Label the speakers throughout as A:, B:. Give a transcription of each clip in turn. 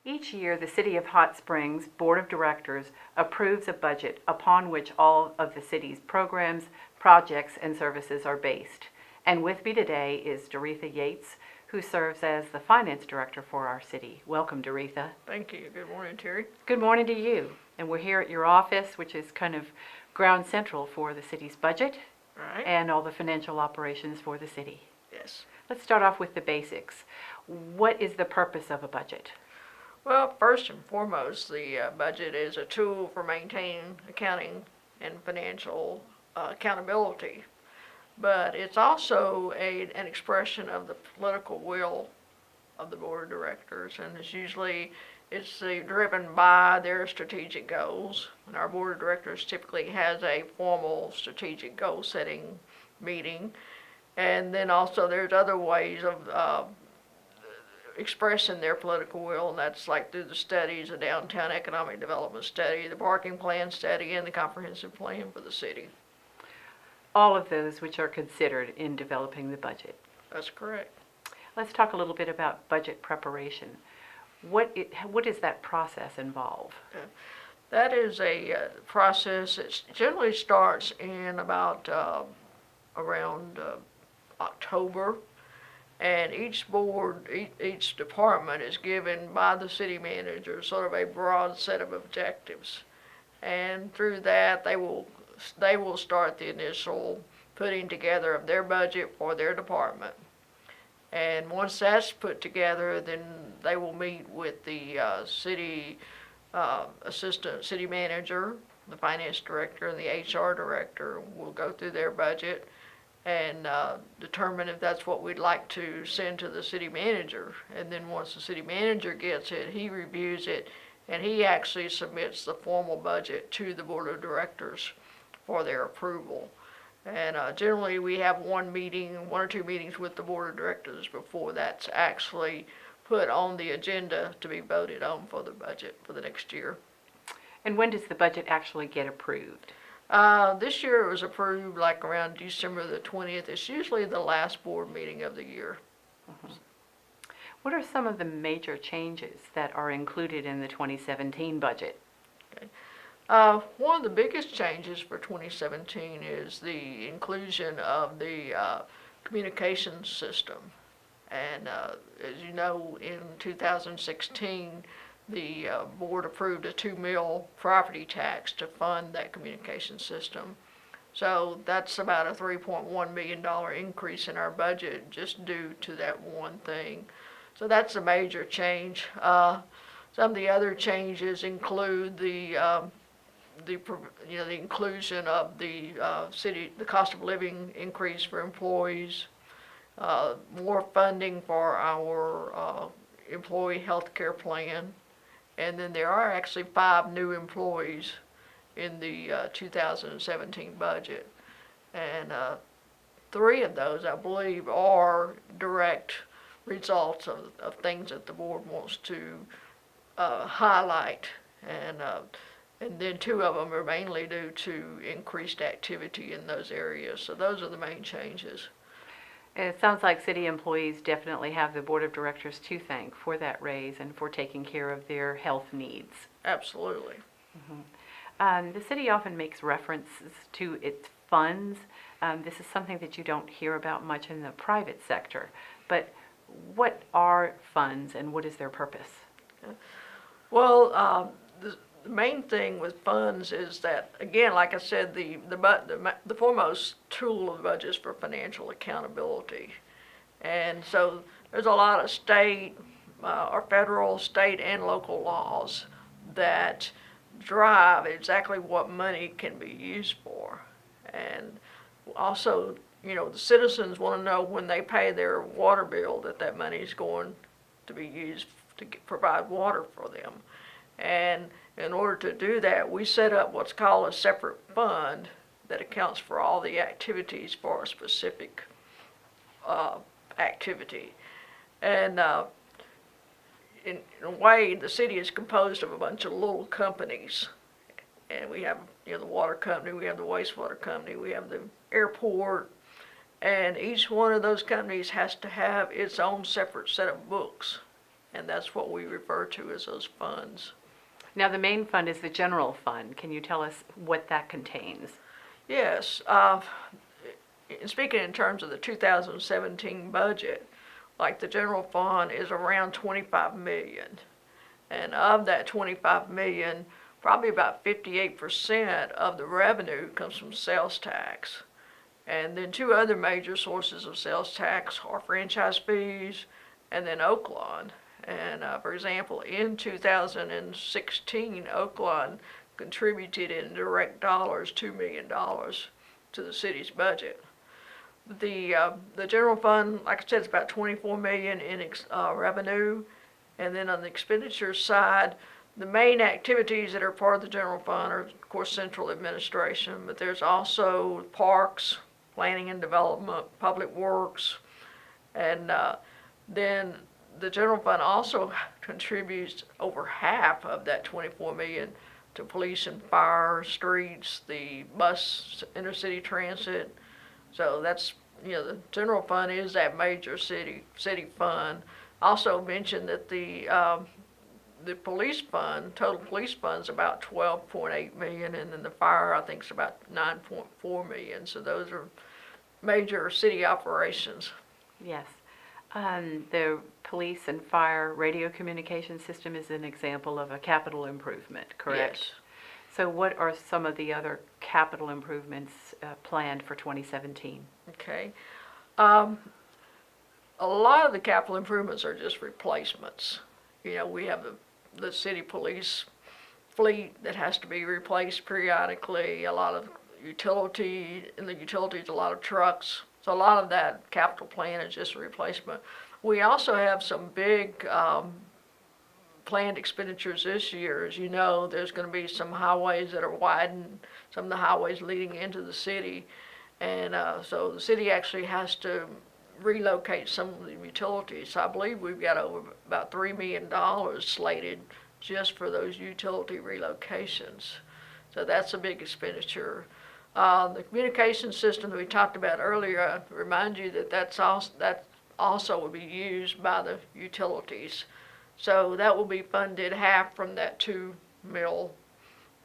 A: Each year, the City of Hot Springs Board of Directors approves a budget upon which all of the city's programs, projects, and services are based. And with me today is Doretha Yates, who serves as the Finance Director for our city. Welcome, Doretha.
B: Thank you. Good morning, Terry.
A: Good morning to you. And we're here at your office, which is kind of ground central for the city's budget
B: Right.
A: and all the financial operations for the city.
B: Yes.
A: Let's start off with the basics. What is the purpose of a budget?
B: Well, first and foremost, the budget is a tool for maintaining accounting and financial accountability. But it's also an expression of the political will of the board of directors, and it's driven by their strategic goals. And our board of directors typically has a formal strategic goal setting meeting, and then also there's other ways of expressing their political will, and that's like through the studies, the downtown economic development study, the parking plan study, and the comprehensive plan for the city.
A: All of those which are considered in developing the budget.
B: That's correct.
A: Let's talk a little bit about budget preparation. What does that process involve?
B: That is a process that generally starts in about around October, and each department is given by the city manager sort of a broad set of objectives, and through that they will start the initial putting together of their budget for their department. And once that's put together, then they will meet with the city assistant city manager, the finance director, and the HR director. Will go through their budget and determine if that's what we'd like to send to the city manager. And then once the city manager gets it, he reviews it, and he actually submits the formal budget to the board of directors for their approval. And generally we have one or two meetings with the board of directors before that's actually put on the agenda to be voted on for the budget for the next year.
A: And when does the budget actually get approved?
B: This year it was approved like around December the 20th. It's usually the last board meeting of the year.
A: Mm-hmm. What are some of the major changes that are included in the 2017 budget?
B: Okay. One of the biggest changes for 2017 is the inclusion of the communications system. And as you know, in 2016, the board approved a $2 million property tax to fund that communication system. So that's about a $3.1 million increase in our budget just due to that one thing. So that's a major change. Some of the other changes include the inclusion of the cost of living increase for employees, more funding for our employee health care plan, and then there are actually 5 new employees in the 2017 budget, and 3 of those, I believe, are direct results of things that the board wants to highlight, and then 2 of them are mainly due to increased activity in those areas. So those are the main changes.
A: And it sounds like city employees definitely have the board of directors to thank for that raise and for taking care of their health needs.
B: Absolutely.
A: Mm-hmm. The city often makes references to its funds. This is something that you don't hear about much in the private sector. But what are funds and what is their purpose?
B: Well, the main thing with funds is that, again, like I said, the foremost tool of the budget is for financial accountability. And so there's a lot of state or federal, state, and local laws that drive exactly what money can be used for. And also, the citizens want to know when they pay their water bill that money is going to be used to provide water for them. And in order to do that, we set up what's called a separate fund that accounts for all the activities for a specific activity. And in a way, the city is composed of a bunch of little companies. And we have the water company, we have the wastewater company, we have the airport, and each one of those companies has to have its own separate set of books. and that's what we refer to as those funds.
A: Now, the main fund is the general fund. Can you tell us what that contains?
B: Yes, speaking in terms of the 2017 budget, like the general fund is around 25 million. And of that 25 million, probably about 58% of the revenue comes from sales tax. And then two other major sources of sales tax are franchise fees and then Oaklawn. And for example, in 2016, Oaklawn contributed in direct dollars $2 million to the city's budget. The general fund, like I said, is about 24 million in revenue, and then on the expenditure side, the main activities that are part of the general fund are, of course, central administration, but there's also parks, planning and development, public works, and then the general fund also contributes over half of that 24 million to police and fire, streets, the bus, intercity transit. So that's, the general fund is that major city fund. Also mentioned that the police fund, total police fund is about 12.8 million, and then the fire, I think, is about 9.4 million. So those are major city operations.
A: Yes. The police and fire radio communication system is an example of a capital improvement, correct?
B: Yes.
A: So what are some of the other capital improvements planned for 2017?
B: Okay. A lot of the capital improvements are just replacements. We have the city police fleet that has to be replaced periodically, a lot of utilities, a lot of trucks. So a lot of that capital plan is just a replacement. We also have some big planned expenditures this year. As you know, there's going to be some highways that are widened, some of the highways leading into the city. And so the city actually has to relocate some of the utilities. So I believe we've got over about $3 million slated just for those utility relocations. So that's a big expenditure. The communication system that we talked about earlier, I remind you that that also will be used by the utilities. So that will be funded half from that 2 mil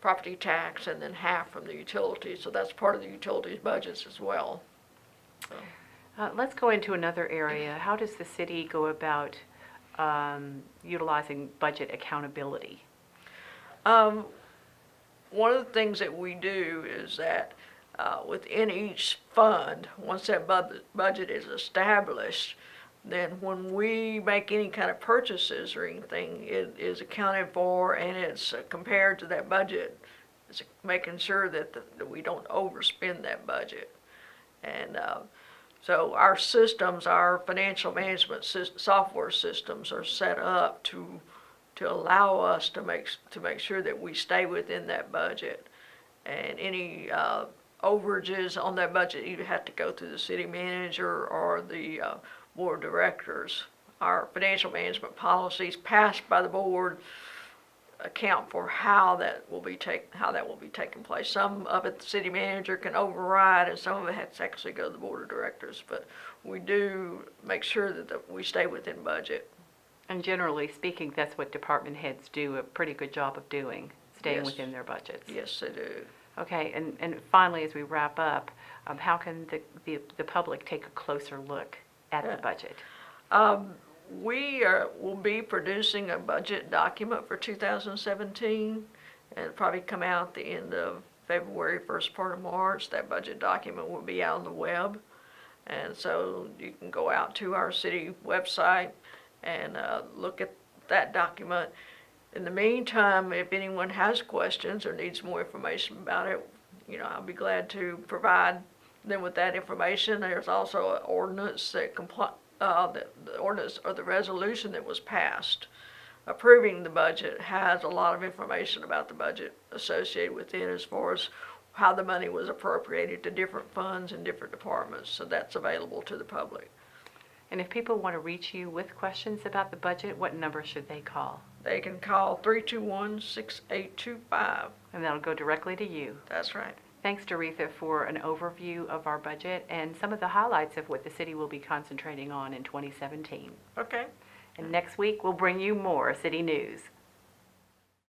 B: property tax and then half from the utilities. So that's part of the utilities budgets as well. So.
A: Let's go into another area. How does the city go about utilizing budget accountability?
B: One of the things that we do is that within each fund, once that budget is established, then when we make any kind of purchases or anything, it is accounted for and it's compared to that budget. It's making sure that we don't overspend that budget. And so our systems, our financial management software systems are set up to allow us to make sure that we stay within that budget. And any overages on that budget either have to go through the city manager or the board of directors. Our financial management policies passed by the board account for how that will be taking place. Some of it the city manager can override, and some of it has to actually go to the board of directors. But we do make sure that we stay within budget.
A: And generally speaking, that's what department heads do a pretty good job of doing, staying
B: Yes.
A: within their budgets.
B: Yes, they do.
A: Okay, and finally, as we wrap up, how can the public take a closer look at the budget?
B: We will be producing a budget document for 2017, and it'll probably come out at the end of February, first part of March. That budget document will be out on the web, and so you can go out to our city website and look at that document. In the meantime, if anyone has questions or needs more information about it, I'll be glad to provide them with that information. There's also an ordinance that the ordinance or the resolution that was passed approving the budget has a lot of information about the budget associated with it as far as how the money was appropriated to different funds and different departments. So that's available to the public.
A: And if people want to reach you with questions about the budget, what number should they call?
B: They can call 321-6825.
A: And that'll go directly to you.
B: That's right.
A: Thanks, Doretha, for an overview of our budget and some of the highlights of what the city will be concentrating on in 2017.
B: Okay.
A: And next week, we'll bring you more city news.